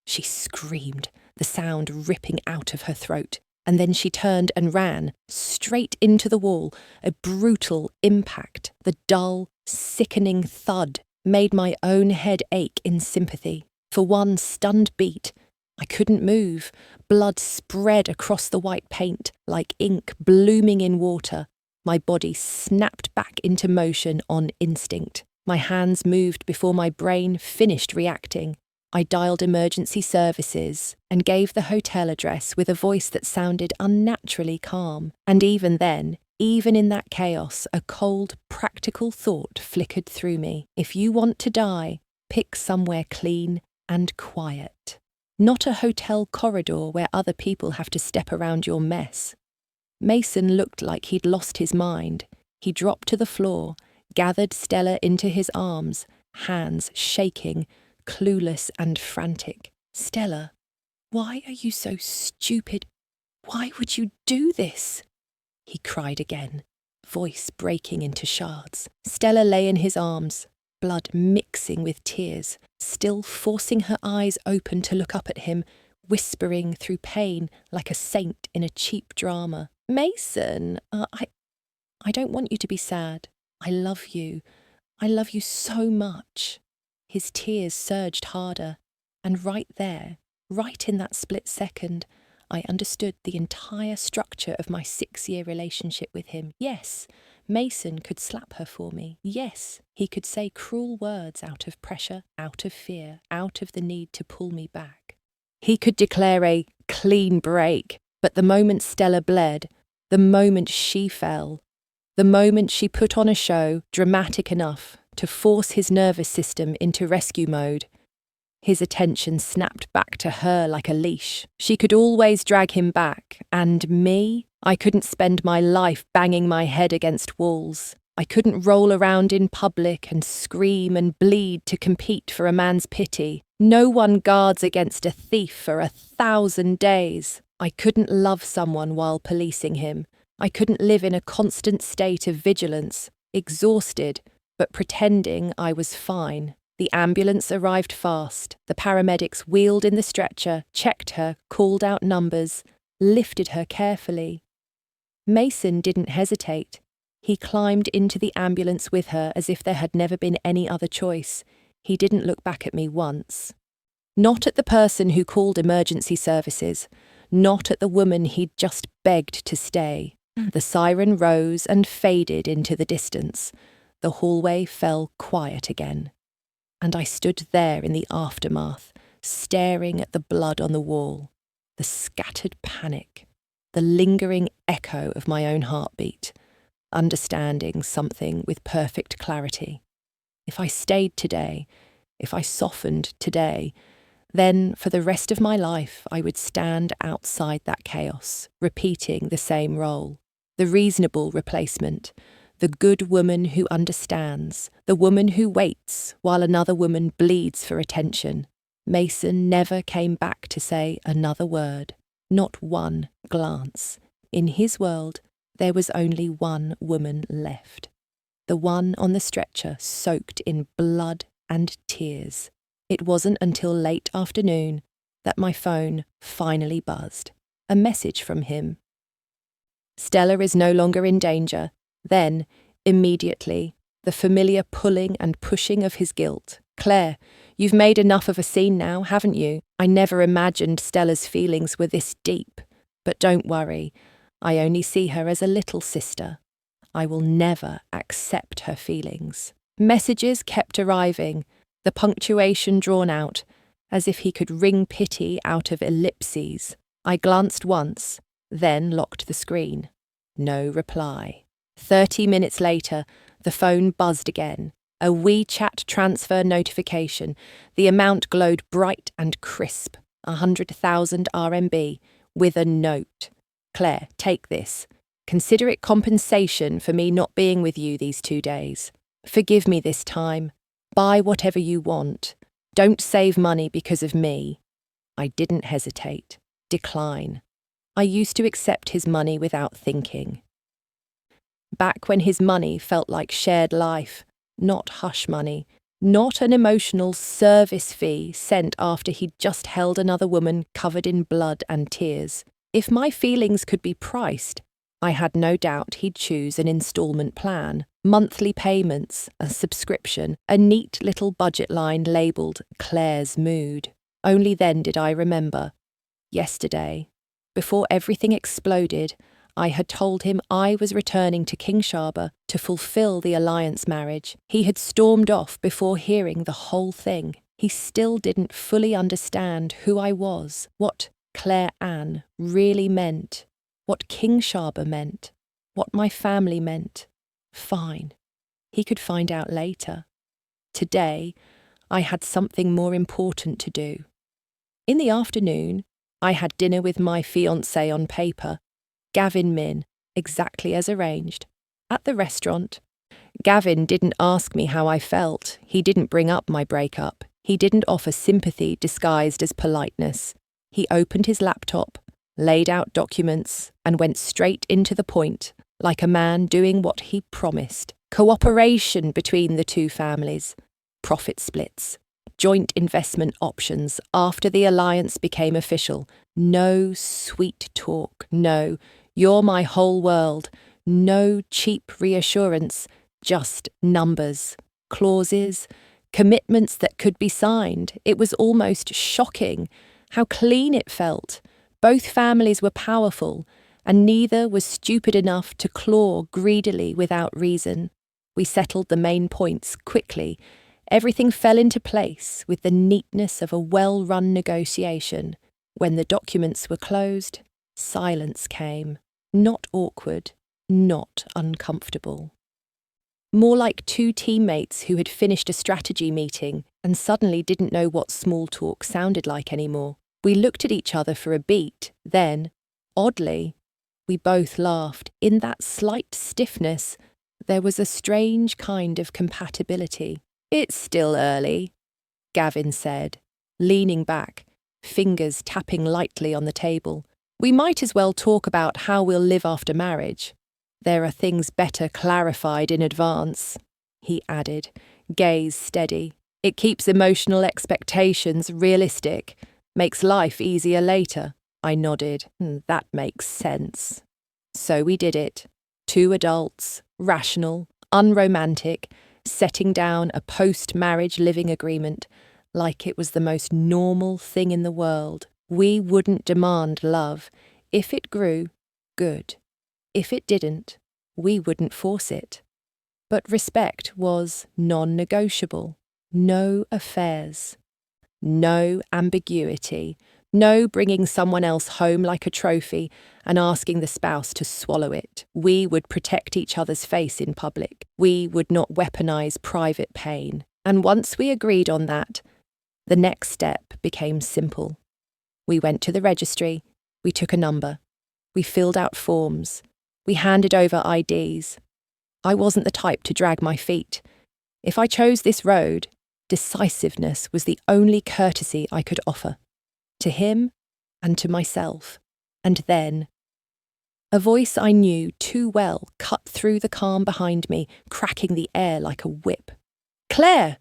She screamed, the sound ripping out of her throat. And then she turned and ran, straight into the wall. A brutal impact, the dull, sickening thud made my own head ache in sympathy. For one stunned beat, I couldn't move. Blood spread across the white paint like ink blooming in water. My body snapped back into motion on instinct. My hands moved before my brain finished reacting. I dialed emergency services and gave the hotel address with a voice that sounded unnaturally calm. And even then, even in that chaos, a cold, practical thought flickered through me. If you want to die, pick somewhere clean and quiet. Not a hotel corridor where other people have to step around your mess. Mason looked like he'd lost his mind. He dropped to the floor, gathered Stella into his arms, hands shaking, clueless and frantic. Stella, why are you so stupid? Why would you do this? He cried again, voice breaking into shards. Stella lay in his arms, blood mixing with tears, still forcing her eyes open to look up at him, whispering through pain like a saint in a cheap drama. Mason, I don't want you to be sad. I love you. I love you so much. His tears surged harder, and right there, right in that split second, I understood the entire structure of my 6-year relationship with him. Yes, Mason could slap her for me. Yes, he could say cruel words out of pressure, out of fear, out of the need to pull me back. He could declare a clean break, but the moment Stella bled, the moment she fell, the moment she put on a show dramatic enough to force his nervous system into rescue mode, his attention snapped back to her like a leash. She could always drag him back, and me? I couldn't spend my life banging my head against walls. I couldn't roll around in public and scream and bleed to compete for a man's pity. No one guards against a thief for 1,000 days. I couldn't love someone while policing him. I couldn't live in a constant state of vigilance, exhausted, but pretending I was fine. The ambulance arrived fast. The paramedics wheeled in the stretcher, checked her, called out numbers, lifted her carefully. Mason didn't hesitate. He climbed into the ambulance with her as if there had never been any other choice. He didn't look back at me once. Not at the person who called emergency services. Not at the woman he'd just begged to stay. The siren rose and faded into the distance. The hallway fell quiet again. And I stood there in the aftermath, staring at the blood on the wall, the scattered panic, the lingering echo of my own heartbeat, understanding something with perfect clarity. If I stayed today, if I softened today, then for the rest of my life I would stand outside that chaos, repeating the same role, the reasonable replacement, the good woman who understands, the woman who waits while another woman bleeds for attention. Mason never came back to say another word, not one glance. In his world, there was only one woman left, the one on the stretcher soaked in blood and tears. It wasn't until late afternoon that my phone finally buzzed. A message from him. Stella is no longer in danger. Then, immediately, the familiar pulling and pushing of his guilt. Claire, you've made enough of a scene now, haven't you? I never imagined Stella's feelings were this deep. But don't worry, I only see her as a little sister. I will never accept her feelings. Messages kept arriving, the punctuation drawn out, as if he could wring pity out of ellipses. I glanced once, then locked the screen. No reply. 30 minutes later, the phone buzzed again. A WeChat transfer notification. The amount glowed bright and crisp, 100,000 RMB, with a note. Claire, take this. Consider it compensation for me not being with you these 2 days. Forgive me this time. Buy whatever you want. Don't save money because of me. I didn't hesitate. Decline. I used to accept his money without thinking. Back when his money felt like shared life, not hush money, not an emotional service fee sent after he'd just held another woman covered in blood and tears. If my feelings could be priced, I had no doubt he'd choose an instalment plan, monthly payments, a subscription, a neat little budget line labelled Claire's Mood. Only then did I remember. Yesterday, before everything exploded, I had told him I was returning to Kingshaba to fulfill the alliance marriage. He had stormed off before hearing the whole thing. He still didn't fully understand who I was, what Claire Anne really meant, what Kingshaba meant, what my family meant. Fine. He could find out later. Today, I had something more important to do. In the afternoon, I had dinner with my fiancé on paper, Gavin Min, exactly as arranged. At the restaurant, Gavin didn't ask me how I felt. He didn't bring up my breakup. He didn't offer sympathy disguised as politeness. He opened his laptop, laid out documents, and went straight into the point, like a man doing what he promised. Cooperation between the two families, profit splits, joint investment options after the alliance became official. No sweet talk, no, you're my whole world, no cheap reassurance, just numbers, clauses, commitments that could be signed. It was almost shocking how clean it felt. Both families were powerful, and neither was stupid enough to claw greedily without reason. We settled the main points quickly. Everything fell into place with the neatness of a well-run negotiation. When the documents were closed, silence came. Not awkward, not uncomfortable. More like two teammates who had finished a strategy meeting and suddenly didn't know what small talk sounded like anymore. We looked at each other for a beat, then, oddly, we both laughed. In that slight stiffness, there was a strange kind of compatibility. It's still early, Gavin said, leaning back, fingers tapping lightly on the table. We might as well talk about how we'll live after marriage. There are things better clarified in advance, he added, gaze steady. It keeps emotional expectations realistic, makes life easier later. I nodded. That makes sense. So we did it. Two adults, rational, unromantic, setting down a post-marriage living agreement like it was the most normal thing in the world. We wouldn't demand love. If it grew, good. If it didn't, we wouldn't force it. But respect was non-negotiable. No affairs. No ambiguity. No bringing someone else home like a trophy and asking the spouse to swallow it. We would protect each other's face in public. We would not weaponize private pain. And once we agreed on that, the next step became simple. We went to the registry. We took a number. We filled out forms. We handed over IDs. I wasn't the type to drag my feet. If I chose this road, decisiveness was the only courtesy I could offer. To him and to myself. And then, a voice I knew too well cut through the calm behind me, cracking the air like a whip. Claire!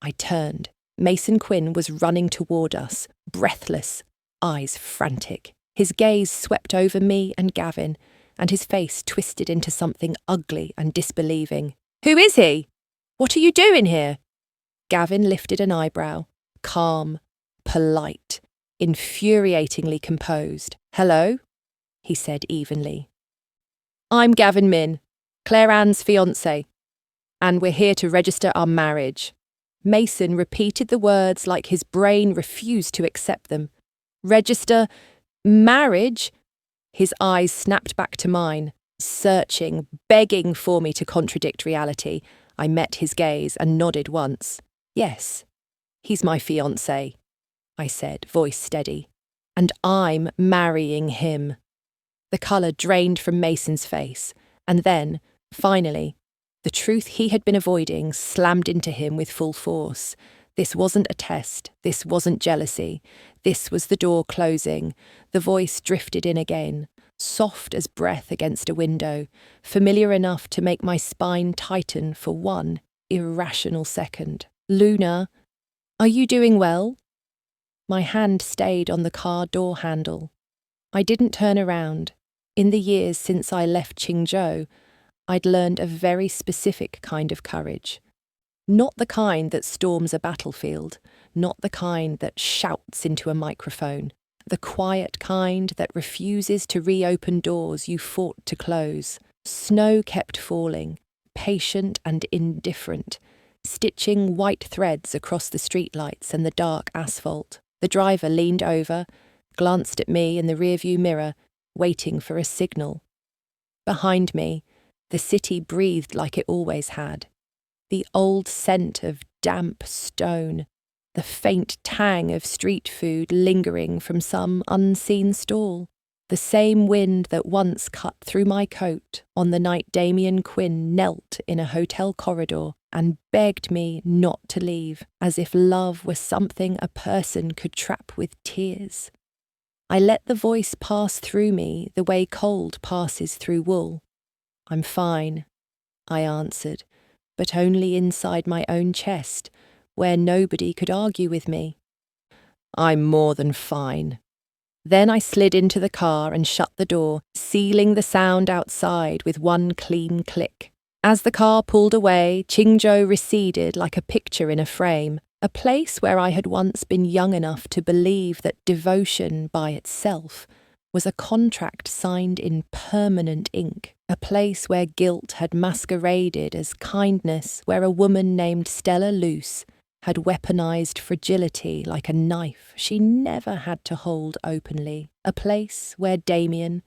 I turned. Mason Quinn was running toward us, breathless, eyes frantic. His gaze swept over me and Gavin, and his face twisted into something ugly and disbelieving. Who is he? What are you doing here? Gavin lifted an eyebrow, calm, polite, infuriatingly composed. Hello, he said evenly. I'm Gavin Min, Claire Anne's fiancé, and we're here to register our marriage. Mason repeated the words like his brain refused to accept them. Register marriage? His eyes snapped back to mine, searching, begging for me to contradict reality. I met his gaze and nodded once. Yes, he's my fiancé, I said, voice steady. And I'm marrying him. The colour drained from Mason's face, and then, finally, the truth he had been avoiding slammed into him with full force. This wasn't a test. This wasn't jealousy. This was the door closing. The voice drifted in again, soft as breath against a window, familiar enough to make my spine tighten for one irrational second. Luna, are you doing well? My hand stayed on the car door handle. I didn't turn around. In the years since I left Qingzhou, I'd learned a very specific kind of courage. Not the kind that storms a battlefield, not the kind that shouts into a microphone, the quiet kind that refuses to reopen doors you fought to close. Snow kept falling, patient and indifferent, stitching white threads across the streetlights and the dark asphalt. The driver leaned over, glanced at me in the rearview mirror, waiting for a signal. Behind me, the city breathed like it always had. The old scent of damp stone, the faint tang of street food lingering from some unseen stall, the same wind that once cut through my coat on the night Damien Quinn knelt in a hotel corridor and begged me not to leave, as if love were something a person could trap with tears. I let the voice pass through me the way cold passes through wool. "I'm fine," I answered, but only inside my own chest, where nobody could argue with me. "I'm more than fine." Then I slid into the car and shut the door, sealing the sound outside with one clean click. As the car pulled away, Qingzhou receded like a picture in a frame, a place where I had once been young enough to believe that devotion by itself was a contract signed in permanent ink, a place where guilt had masqueraded as kindness, where a woman named Stella Luce had weaponized fragility like a knife she never had to hold openly, a place where Damien,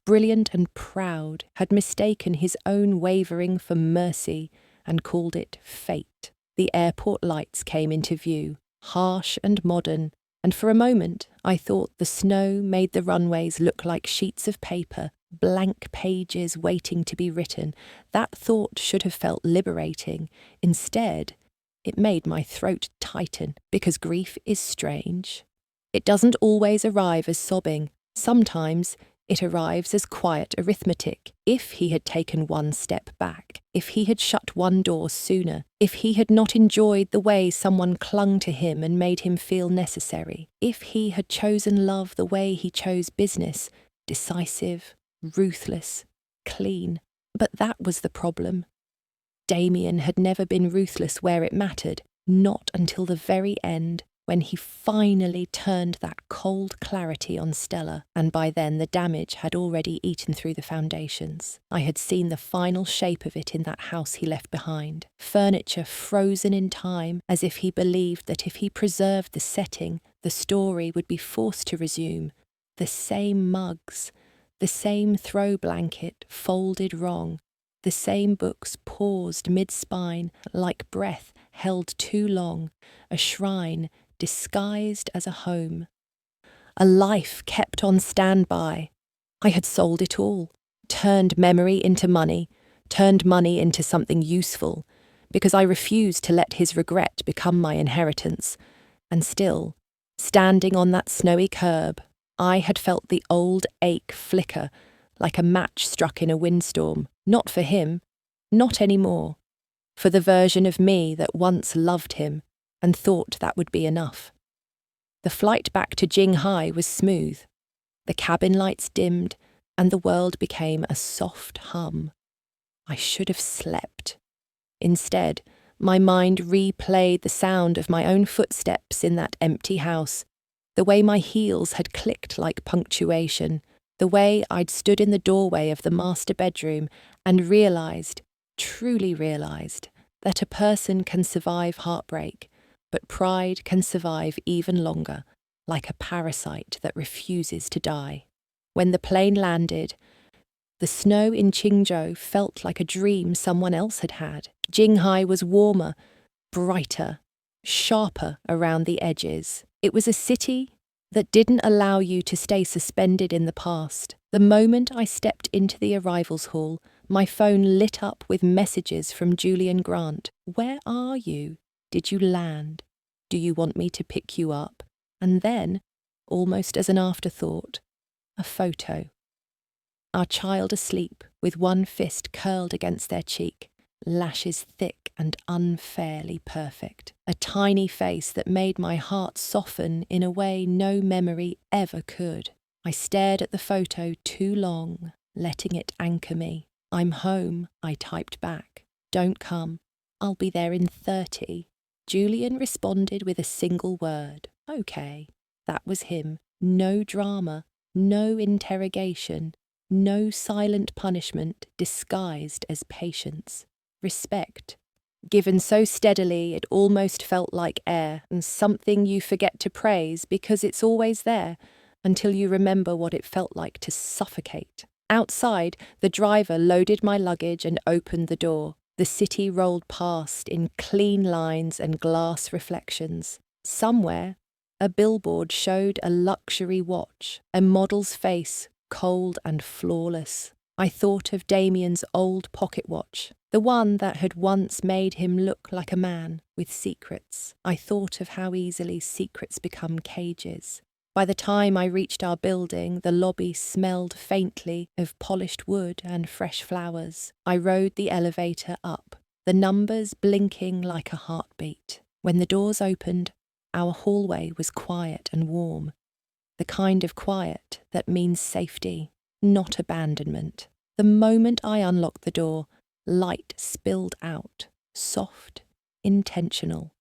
brilliant and proud, had mistaken his own wavering for mercy and called it fate. The airport lights came into view, harsh and modern, and for a moment I thought the snow made the runways look like sheets of paper, blank pages waiting to be written. That thought should have felt liberating. Instead, it made my throat tighten, because grief is strange. It doesn't always arrive as sobbing. Sometimes it arrives as quiet arithmetic. If he had taken one step back, if he had shut one door sooner, if he had not enjoyed the way someone clung to him and made him feel necessary, if he had chosen love the way he chose business, decisive, ruthless, clean. But that was the problem. Damien had never been ruthless where it mattered, not until the very end, when he finally turned that cold clarity on Stella, and by then the damage had already eaten through the foundations. I had seen the final shape of it in that house he left behind, furniture frozen in time, as if he believed that if he preserved the setting, the story would be forced to resume. The same mugs, the same throw blanket folded wrong, the same books paused mid-spine like breath held too long, a shrine disguised as a home. A life kept on standby. I had sold it all, turned memory into money, turned money into something useful, because I refused to let his regret become my inheritance. And still, standing on that snowy curb, I had felt the old ache flicker like a match struck in a windstorm. Not for him, not anymore. For the version of me that once loved him and thought that would be enough. The flight back to Jinghai was smooth. The cabin lights dimmed, and the world became a soft hum. I should have slept. Instead, my mind replayed the sound of my own footsteps in that empty house, the way my heels had clicked like punctuation, the way I'd stood in the doorway of the master bedroom and realised, truly realised, that a person can survive heartbreak, but pride can survive even longer, like a parasite that refuses to die. When the plane landed, the snow in Qingzhou felt like a dream someone else had had. Jinghai was warmer, brighter, sharper around the edges. It was a city that didn't allow you to stay suspended in the past. The moment I stepped into the arrivals hall, my phone lit up with messages from Julian Grant. "Where are you? Did you land? Do you want me to pick you up?" And then, almost as an afterthought, a photo. Our child asleep, with one fist curled against their cheek, lashes thick and unfairly perfect. A tiny face that made my heart soften in a way no memory ever could. I stared at the photo too long, letting it anchor me. I'm home, I typed back. Don't come. I'll be there in 30. Julian responded with a single word. Okay. That was him. No drama, no interrogation, no silent punishment disguised as patience. Respect. Given so steadily it almost felt like air and something you forget to praise because it's always there until you remember what it felt like to suffocate. Outside, the driver loaded my luggage and opened the door. The city rolled past in clean lines and glass reflections. Somewhere, a billboard showed a luxury watch, a model's face, cold and flawless. I thought of Damien's old pocket watch, the one that had once made him look like a man with secrets. I thought of how easily secrets become cages. By the time I reached our building, the lobby smelled faintly of polished wood and fresh flowers. I rode the elevator up, the numbers blinking like a heartbeat. When the doors opened, our hallway was quiet and warm, the kind of quiet that means safety, not abandonment. The moment I unlocked the door, light spilled out, soft, intentional.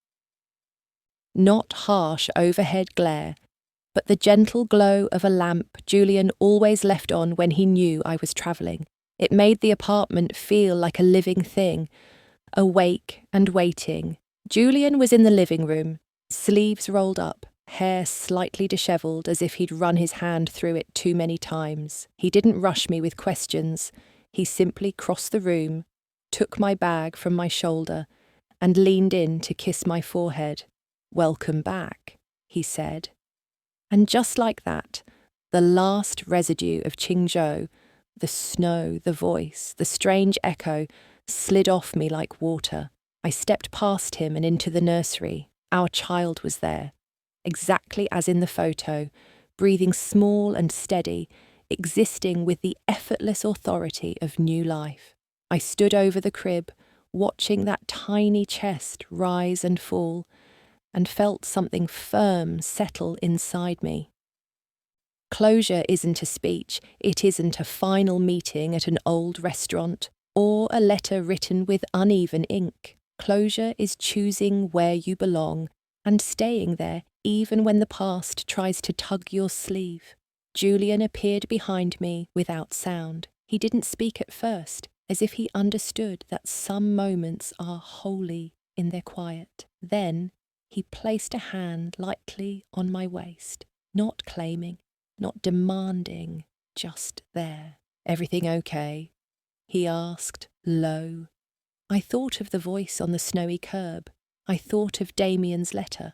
Not harsh overhead glare, but the gentle glow of a lamp Julian always left on when he knew I was travelling. It made the apartment feel like a living thing, awake and waiting. Julian was in the living room, sleeves rolled up, hair slightly dishevelled as if he'd run his hand through it too many times. He didn't rush me with questions. He simply crossed the room, took my bag from my shoulder, and leaned in to kiss my forehead. "Welcome back," he said. And just like that, the last residue of Qingzhou, the snow, the voice, the strange echo, slid off me like water. I stepped past him and into the nursery. Our child was there, exactly as in the photo, breathing small and steady, existing with the effortless authority of new life. I stood over the crib, watching that tiny chest rise and fall, and felt something firm settle inside me. Closure isn't a speech, it isn't a final meeting at an old restaurant, or a letter written with uneven ink. Closure is choosing where you belong and staying there even when the past tries to tug your sleeve. Julian appeared behind me without sound. He didn't speak at first, as if he understood that some moments are holy in their quiet. Then he placed a hand lightly on my waist, not claiming, not demanding, just there. "Everything okay?" he asked, low. I thought of the voice on the snowy curb. I thought of Damien's letter,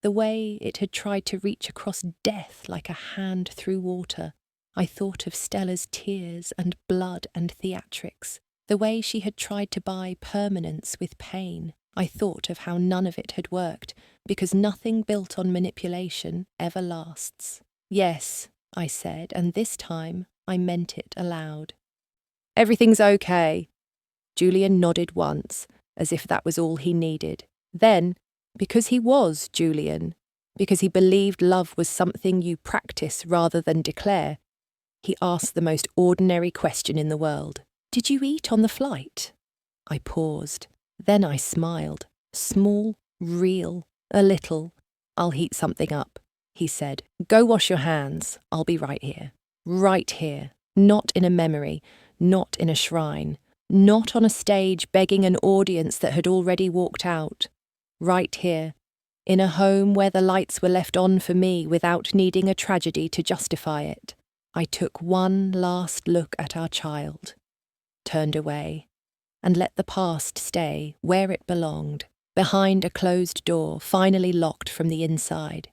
the way it had tried to reach across death like a hand through water. I thought of Stella's tears and blood and theatrics, the way she had tried to buy permanence with pain. I thought of how none of it had worked, because nothing built on manipulation ever lasts. "Yes," I said, and this time I meant it aloud. "Everything's okay." Julian nodded once, as if that was all he needed. Then, because he was Julian, because he believed love was something you practice rather than declare, he asked the most ordinary question in the world. "Did you eat on the flight?" I paused. Then I smiled. Small, real, a little. "I'll heat something up," he said. "Go wash your hands. I'll be right here." Right here. Not in a memory, not in a shrine, not on a stage begging an audience that had already walked out. Right here. In a home where the lights were left on for me without needing a tragedy to justify it. I took one last look at our child, turned away, and let the past stay where it belonged, behind a closed door finally locked from the inside.